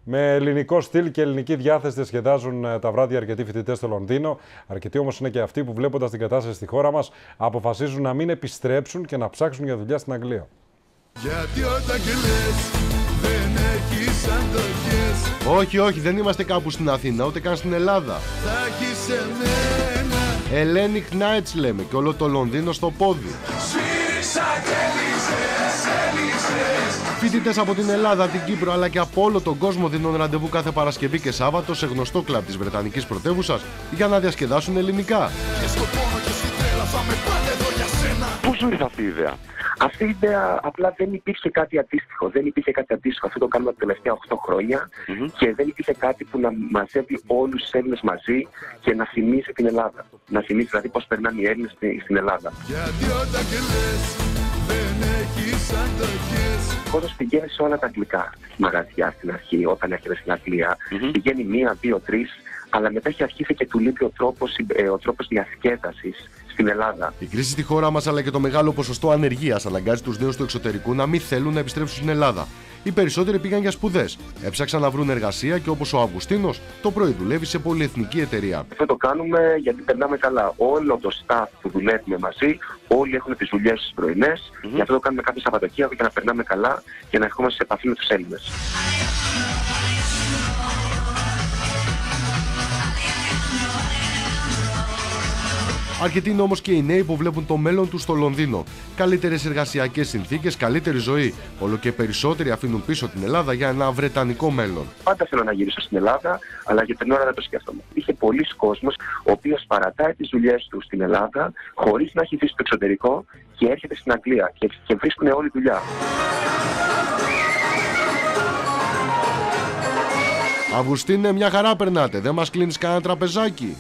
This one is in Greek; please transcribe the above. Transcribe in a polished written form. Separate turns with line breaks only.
Με ελληνικό στυλ και ελληνική διάθεση διασκεδάζουν τα βράδια αρκετοί φοιτητές στο Λονδίνο. Αρκετοί όμως είναι και αυτοί που, βλέποντας την κατάσταση στη χώρα μας, αποφασίζουν να μην επιστρέψουν και να ψάξουν για δουλειά στην Αγγλία.
Γιατί όταν κλαις δεν έχεις αντοχές.
Όχι, δεν είμαστε κάπου στην Αθήνα, ούτε καν στην Ελλάδα.
Θα έχεις εμένα.
Hellenic Nights λέμε και όλο το Λονδίνο στο πόδι. Φοιτητές από την Ελλάδα, την Κύπρο αλλά και από όλο τον κόσμο δίνουν ραντεβού κάθε Παρασκευή και Σάββατο σε γνωστό κλαμπ της Βρετανικής πρωτεύουσας για να διασκεδάσουν ελληνικά.
Πώς σου ήρθε αυτή η ιδέα? Αυτή η ιδέα απλά δεν υπήρχε κάτι αντίστοιχο. Αυτό το κάνουμε τα τελευταία 8 χρόνια και δεν υπήρχε κάτι που να μαζεύει όλους τους Έλληνες μαζί και να θυμίζει την Ελλάδα. Να θυμίζει δηλαδή πώς περνάνε οι Έλληνες στην Ελλάδα.
Γιατί όταν κλαις δεν έχεις αντοχές.
Ο κόσμος πηγαίνει σε όλα τα αγγλικά μαγαζιά στην αρχή, όταν έρχεται στην Αγγλία. Πηγαίνει 1, 2, 3, αλλά μετά έχει αρχίσει και του λείπει ο τρόπος διασκέδασης στην Ελλάδα.
Η κρίση στη χώρα μας αλλά και το μεγάλο ποσοστό ανεργίας αναγκάζει τους νέους του εξωτερικού να μην θέλουν να επιστρέψουν στην Ελλάδα. Οι περισσότεροι πήγαν για σπουδές, έψαξαν να βρουν εργασία και όπως ο Αυγουστίνος το πρωί δουλεύει σε πολυεθνική εταιρεία.
Αυτό το κάνουμε γιατί περνάμε καλά. Όλο το staff που δουλεύουμε μαζί, όλοι έχουν τις δουλειές τις πρωινές. Γι' αυτό το κάνουμε κάθε Σαββατοκύριακο για να περνάμε καλά και να ερχόμαστε σε επαφή με τους Έλληνες.
Αρκετοί είναι όμως και οι νέοι που βλέπουν το μέλλον τους στο Λονδίνο. Καλύτερες εργασιακές συνθήκες, καλύτερη ζωή. Όλο και περισσότεροι αφήνουν πίσω την Ελλάδα για ένα βρετανικό μέλλον.
Πάντα θέλω να γυρίσω στην Ελλάδα, αλλά για την ώρα δεν το σκέφτομαι. Είχε πολλοί κόσμος ο οποίος παρατάει τις δουλειές του στην Ελλάδα, χωρίς να έχει δει στο εξωτερικό και έρχεται στην Αγγλία και βρίσκουν όλη δουλειά.
Αυγουστίνε, μια χαρά περνάτε, δεν μας κλείνεις κανένα τραπεζάκι?